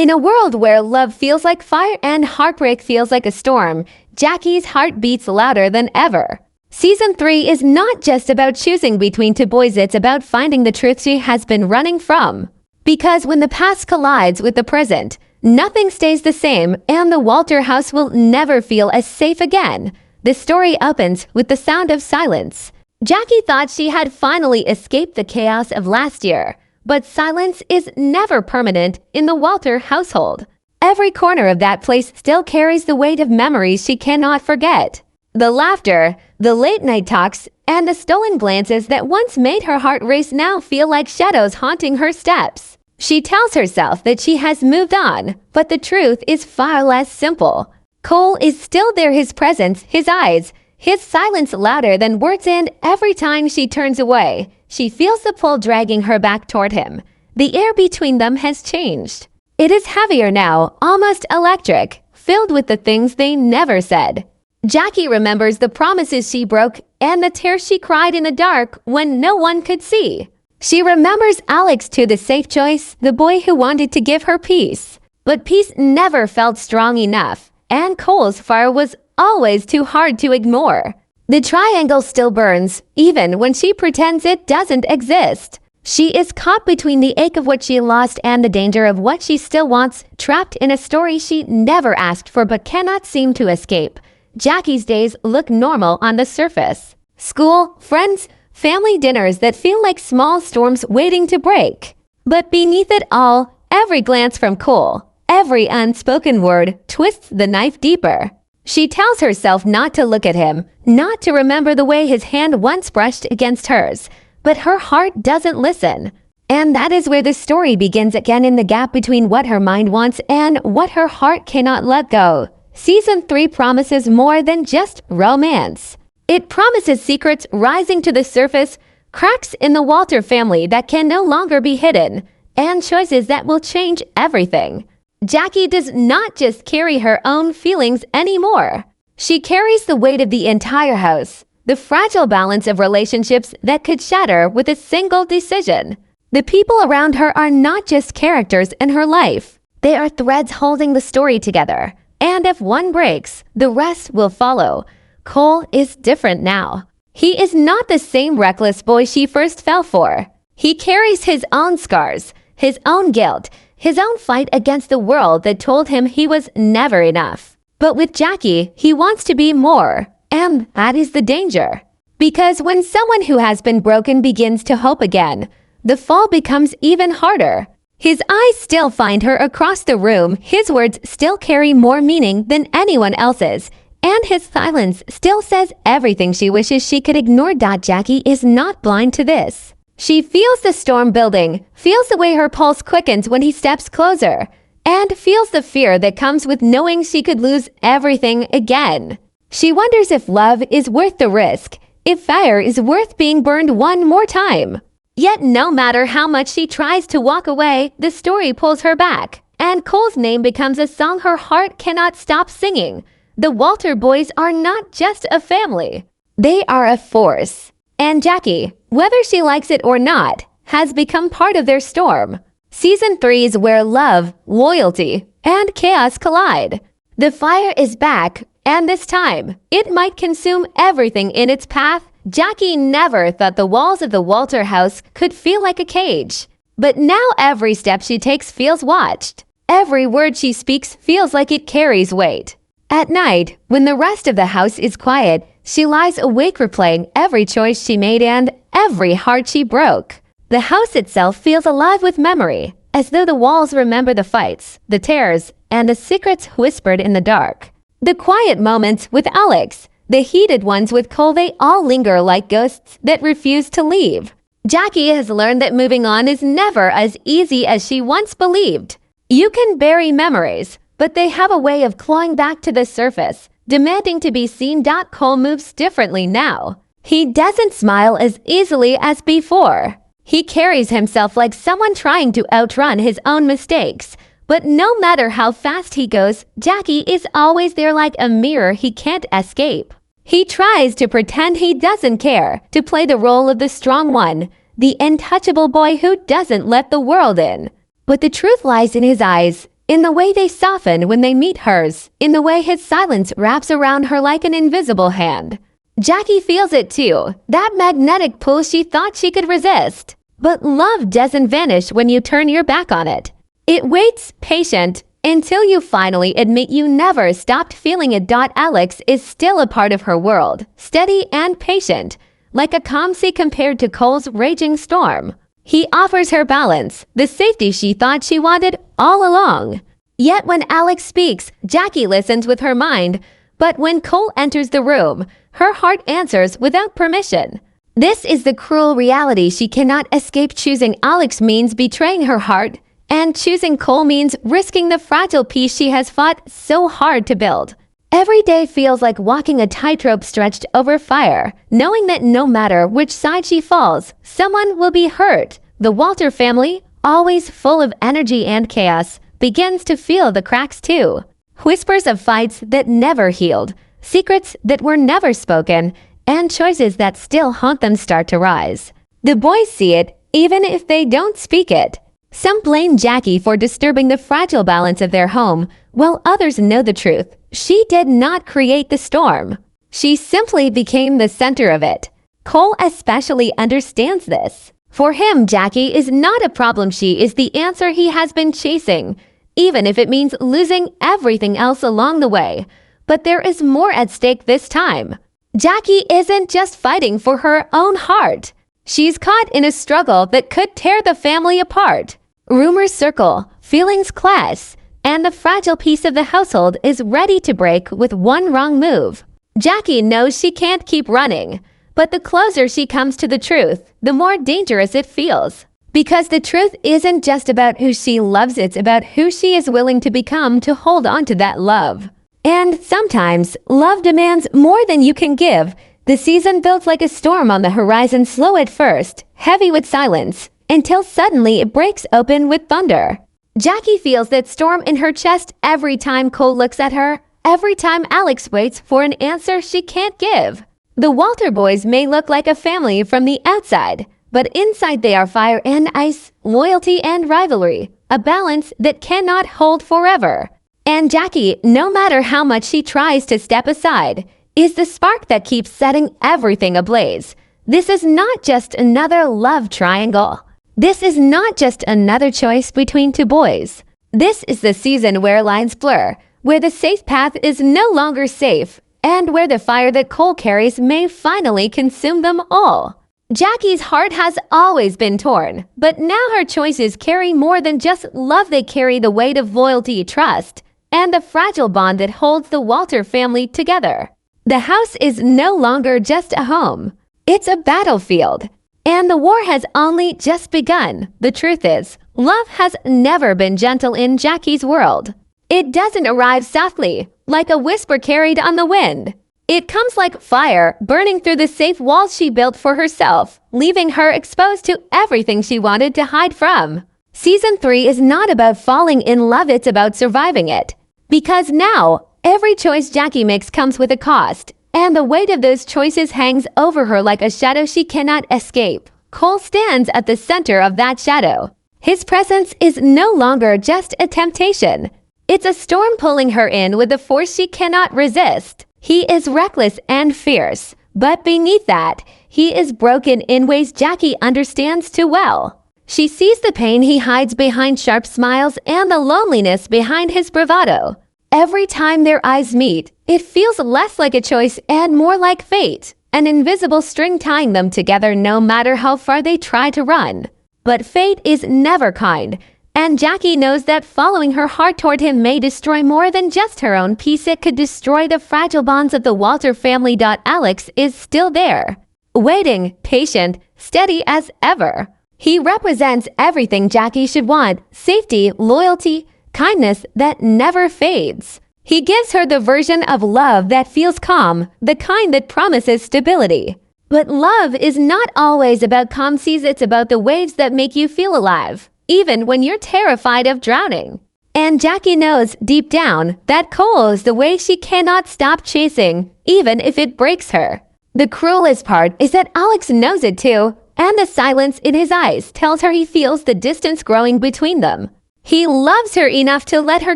In a world where love feels like fire and heartbreak feels like a storm, Jackie's heart beats louder than ever. Season 3 is not just about choosing between two boys, it's about finding the truth she has been running from. Because when the past collides with the present, nothing stays the same and the Walter house will never feel as safe again. The story opens with the sound of silence. Jackie thought she had finally escaped the chaos of last year, but silence is never permanent in the Walter household. Every corner of that place still carries the weight of memories she cannot forget. The laughter, the late-night talks, and the stolen glances that once made her heart race now feel like shadows haunting her steps. She tells herself that she has moved on, but the truth is far less simple. Cole is still there, his presence, his eyes, his silence louder than words, and every time she turns away, she feels the pull dragging her back toward him. The air between them has changed. It is heavier now, almost electric, filled with the things they never said. Jackie remembers the promises she broke and the tears she cried in the dark when no one could see. She remembers Alex too, the safe choice, the boy who wanted to give her peace. But peace never felt strong enough, and Cole's fire was always too hard to ignore. The triangle still burns, even when she pretends it doesn't exist. She is caught between the ache of what she lost and the danger of what she still wants, trapped in a story she never asked for but cannot seem to escape. Jackie's days look normal on the surface. School, friends, family dinners that feel like small storms waiting to break. But beneath it all, every glance from Cole, every unspoken word twists the knife deeper. She tells herself not to look at him, not to remember the way his hand once brushed against hers, but her heart doesn't listen. And that is where the story begins again, in the gap between what her mind wants and what her heart cannot let go. Season 3 promises more than just romance. It promises secrets rising to the surface, cracks in the Walter family that can no longer be hidden, and choices that will change everything. Jackie does not just carry her own feelings anymore. She carries the weight of the entire house, the fragile balance of relationships that could shatter with a single decision. The people around her are not just characters in her life. They are threads holding the story together. And if one breaks, the rest will follow. Cole is different now. He is not the same reckless boy she first fell for. He carries his own scars, his own guilt, his own fight against the world that told him he was never enough. But with Jackie, he wants to be more. And that is the danger. Because when someone who has been broken begins to hope again, the fall becomes even harder. His eyes still find her across the room, his words still carry more meaning than anyone else's, and his silence still says everything she wishes she could ignore. Jackie is not blind to this. She feels the storm building, feels the way her pulse quickens when he steps closer, and feels the fear that comes with knowing she could lose everything again. She wonders if love is worth the risk, if fire is worth being burned one more time. Yet no matter how much she tries to walk away, the story pulls her back, and Cole's name becomes a song her heart cannot stop singing. The Walter boys are not just a family. They are a force. And Jackie, whether she likes it or not, has become part of their storm. Season 3 is where love, loyalty, and chaos collide. The fire is back, and this time, it might consume everything in its path. Jackie never thought the walls of the Walter house could feel like a cage. But now every step she takes feels watched. Every word she speaks feels like it carries weight. At night, when the rest of the house is quiet, she lies awake replaying every choice she made and every heart she broke. The house itself feels alive with memory, as though the walls remember the fights, the tears, and the secrets whispered in the dark. The quiet moments with Alex, the heated ones with Cole, they all linger like ghosts that refuse to leave. Jackie has learned that moving on is never as easy as she once believed. You can bury memories, but they have a way of clawing back to the surface, demanding to be seen. Cole moves differently now. He doesn't smile as easily as before. He carries himself like someone trying to outrun his own mistakes. But no matter how fast he goes, Jackie is always there like a mirror he can't escape. He tries to pretend he doesn't care, to play the role of the strong one, the untouchable boy who doesn't let the world in. But the truth lies in his eyes, in the way they soften when they meet hers, in the way his silence wraps around her like an invisible hand. Jackie feels it too, that magnetic pull she thought she could resist. But love doesn't vanish when you turn your back on it. It waits, patient, until you finally admit you never stopped feeling it. Alex is still a part of her world, steady and patient, like a calm sea compared to Cole's raging storm. He offers her balance, the safety she thought she wanted all along. Yet when Alex speaks, Jackie listens with her mind, but when Cole enters the room, her heart answers without permission. This is the cruel reality she cannot escape. Choosing Alex means betraying her heart, and choosing Cole means risking the fragile peace she has fought so hard to build. Every day feels like walking a tightrope stretched over fire, knowing that no matter which side she falls, someone will be hurt. The Walter family, always full of energy and chaos, begins to feel the cracks too. Whispers of fights that never healed, secrets that were never spoken, and choices that still haunt them start to rise. The boys see it, even if they don't speak it. Some blame Jackie for disturbing the fragile balance of their home, while others know the truth. She did not create the storm. She simply became the center of it. Cole especially understands this. For him, Jackie is not a problem. She is the answer he has been chasing, even if it means losing everything else along the way. But there is more at stake this time. Jackie isn't just fighting for her own heart. She's caught in a struggle that could tear the family apart. Rumors circle, feelings clash, and the fragile piece of the household is ready to break with one wrong move. Jackie knows she can't keep running, but the closer she comes to the truth, the more dangerous it feels. Because the truth isn't just about who she loves, it's about who she is willing to become to hold on to that love. And sometimes, love demands more than you can give. The season builds like a storm on the horizon, slow at first, heavy with silence, until suddenly it breaks open with thunder. Jackie feels that storm in her chest every time Cole looks at her, every time Alex waits for an answer she can't give. The Walter boys may look like a family from the outside, but inside they are fire and ice, loyalty and rivalry, a balance that cannot hold forever. And Jackie, no matter how much she tries to step aside, is the spark that keeps setting everything ablaze. This is not just another love triangle. This is not just another choice between two boys. This is the season where lines blur, where the safe path is no longer safe, and where the fire that Cole carries may finally consume them all. Jackie's heart has always been torn, but now her choices carry more than just love. They carry the weight of loyalty, trust, and the fragile bond that holds the Walter family together. The house is no longer just a home. It's a battlefield. And the war has only just begun. The truth is, love has never been gentle in Jackie's world. It doesn't arrive softly, like a whisper carried on the wind. It comes like fire, burning through the safe walls she built for herself, leaving her exposed to everything she wanted to hide from. Season 3 is not about falling in love, it's about surviving it. Because now, every choice Jackie makes comes with a cost. And the weight of those choices hangs over her like a shadow she cannot escape. Cole stands at the center of that shadow. His presence is no longer just a temptation. It's a storm pulling her in with a force she cannot resist. He is reckless and fierce, but beneath that, he is broken in ways Jackie understands too well. She sees the pain he hides behind sharp smiles and the loneliness behind his bravado. Every time their eyes meet, it feels less like a choice and more like fate, an invisible string tying them together no matter how far they try to run. But fate is never kind, and Jackie knows that following her heart toward him may destroy more than just her own peace. It could destroy the fragile bonds of the Walter family. Alex is still there, waiting, patient, steady as ever. He represents everything Jackie should want: safety, loyalty, kindness that never fades. He gives her the version of love that feels calm, the kind that promises stability. But love is not always about calm seas, it's about the waves that make you feel alive, even when you're terrified of drowning. And Jackie knows deep down that Cole is the wave she cannot stop chasing, even if it breaks her. The cruelest part is that Alex knows it too, and the silence in his eyes tells her he feels the distance growing between them. He loves her enough to let her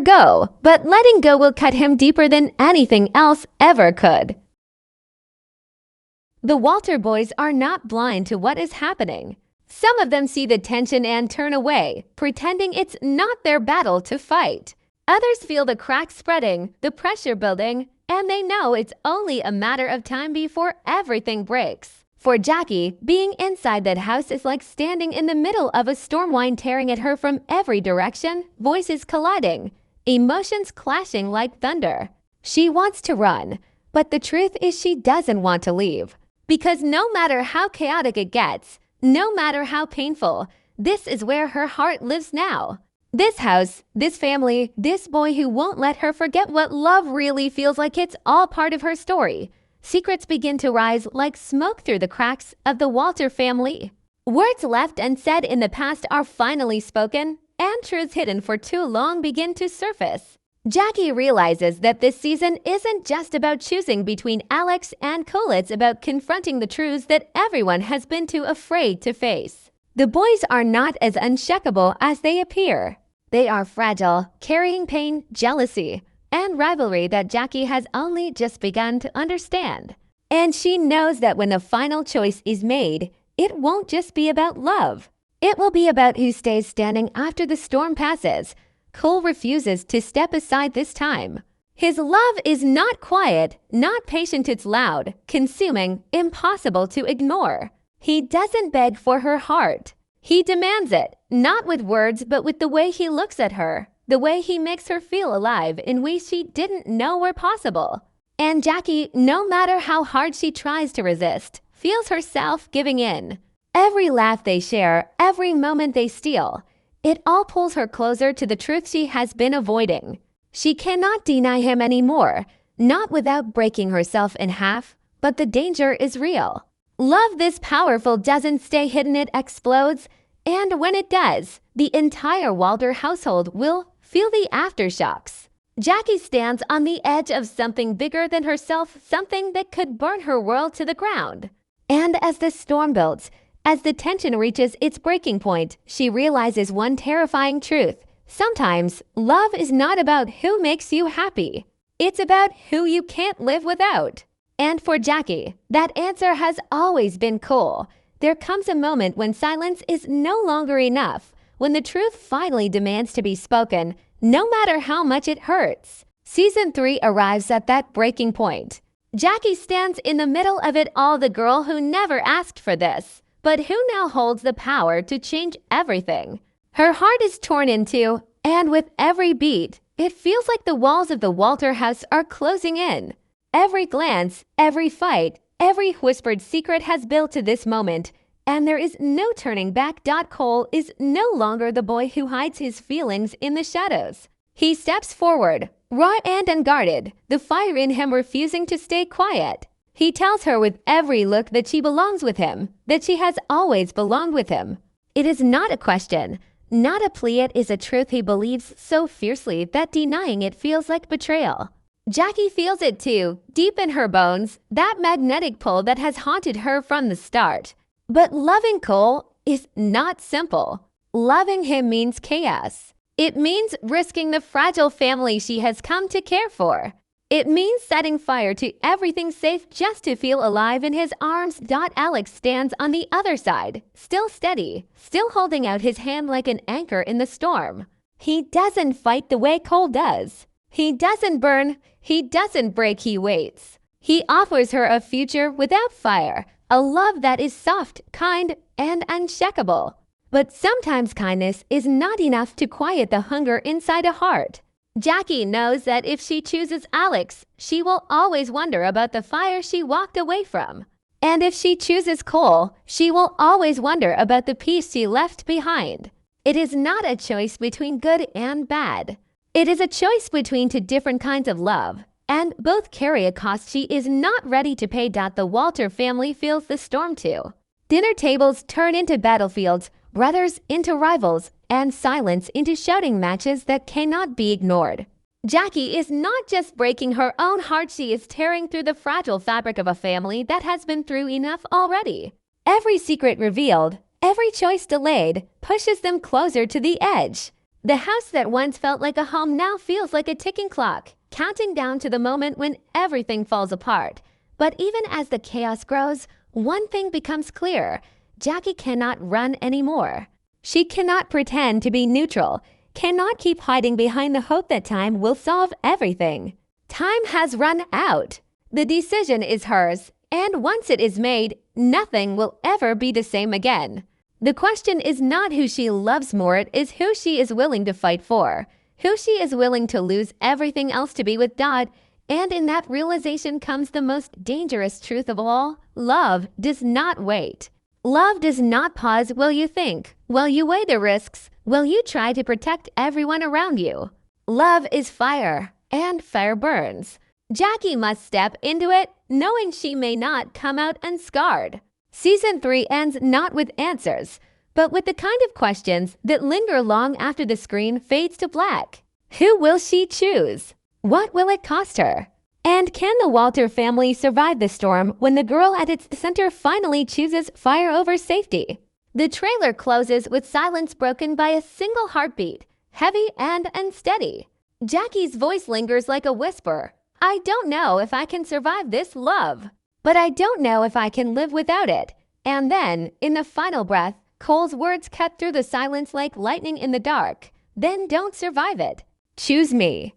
go, but letting go will cut him deeper than anything else ever could. The Walter boys are not blind to what is happening. Some of them see the tension and turn away, pretending it's not their battle to fight. Others feel the cracks spreading, the pressure building, and they know it's only a matter of time before everything breaks. For Jackie, being inside that house is like standing in the middle of a storm wind tearing at her from every direction, voices colliding, emotions clashing like thunder. She wants to run, but the truth is she doesn't want to leave. Because no matter how chaotic it gets, no matter how painful, this is where her heart lives now. This house, this family, this boy who won't let her forget what love really feels like, it's all part of her story. Secrets begin to rise like smoke through the cracks of the Walter family. Words left unsaid in the past are finally spoken, and truths hidden for too long begin to surface. Jackie realizes that this season isn't just about choosing between Alex and Cole, it's about confronting the truths that everyone has been too afraid to face. The boys are not as unshakable as they appear. They are fragile, carrying pain, jealousy, and rivalry that Jackie has only just begun to understand. And she knows that when the final choice is made, it won't just be about love. It will be about who stays standing after the storm passes. Cole refuses to step aside this time. His love is not quiet, not patient, it's loud, consuming, impossible to ignore. He doesn't beg for her heart. He demands it, not with words, but with the way he looks at her, the way he makes her feel alive in ways she didn't know were possible. And Jackie, no matter how hard she tries to resist, feels herself giving in. Every laugh they share, every moment they steal, it all pulls her closer to the truth she has been avoiding. She cannot deny him anymore, not without breaking herself in half, but the danger is real. Love this powerful doesn't stay hidden, it explodes, and when it does, the entire Walter household will feel the aftershocks. Jackie stands on the edge of something bigger than herself, something that could burn her world to the ground. And as the storm builds, as the tension reaches its breaking point, she realizes one terrifying truth. Sometimes, love is not about who makes you happy. It's about who you can't live without. And for Jackie, that answer has always been Cole. There comes a moment when silence is no longer enough, when the truth finally demands to be spoken, no matter how much it hurts. Season 3 arrives at that breaking point. Jackie stands in the middle of it all, the girl who never asked for this, but who now holds the power to change everything. Her heart is torn in two, and with every beat, it feels like the walls of the Walter house are closing in. Every glance, every fight, every whispered secret has built to this moment, and there is no turning back. Cole is no longer the boy who hides his feelings in the shadows. He steps forward, raw and unguarded, the fire in him refusing to stay quiet. He tells her with every look that she belongs with him, that she has always belonged with him. It is not a question, not a plea, it is a truth he believes so fiercely that denying it feels like betrayal. Jackie feels it too, deep in her bones, that magnetic pull that has haunted her from the start. But loving Cole is not simple. Loving him means chaos. It means risking the fragile family she has come to care for. It means setting fire to everything safe just to feel alive in his arms. Alex stands on the other side, still steady, still holding out his hand like an anchor in the storm. He doesn't fight the way Cole does. He doesn't burn, he doesn't break, he waits. He offers her a future without fire, a love that is soft, kind, and unshakable. But sometimes kindness is not enough to quiet the hunger inside a heart. Jackie knows that if she chooses Alex, she will always wonder about the fire she walked away from. And if she chooses Cole, she will always wonder about the peace she left behind. It is not a choice between good and bad. It is a choice between two different kinds of love, and both carry a cost she is not ready to pay. The Walter family feels the storm too. Dinner tables turn into battlefields, brothers into rivals, and silence into shouting matches that cannot be ignored. Jackie is not just breaking her own heart, she is tearing through the fragile fabric of a family that has been through enough already. Every secret revealed, every choice delayed, pushes them closer to the edge. The house that once felt like a home now feels like a ticking clock, counting down to the moment when everything falls apart. But even as the chaos grows, one thing becomes clear. Jackie cannot run anymore. She cannot pretend to be neutral, cannot keep hiding behind the hope that time will solve everything. Time has run out. The decision is hers, and once it is made, nothing will ever be the same again. The question is not who she loves more, it is who she is willing to fight for, who she is willing to lose everything else to be with God. And in that realization comes the most dangerous truth of all: love does not wait. Love does not pause while you think, while you weigh the risks, while you try to protect everyone around you. Love is fire, and fire burns. Jackie must step into it, knowing she may not come out unscarred. Season 3 ends not with answers, but with the kind of questions that linger long after the screen fades to black. Who will she choose? What will it cost her? And can the Walter family survive the storm when the girl at its center finally chooses fire over safety? The trailer closes with silence broken by a single heartbeat, heavy and unsteady. Jackie's voice lingers like a whisper. I don't know if I can survive this love, but I don't know if I can live without it. And then, in the final breath, Cole's words cut through the silence like lightning in the dark. Then don't survive it. Choose me.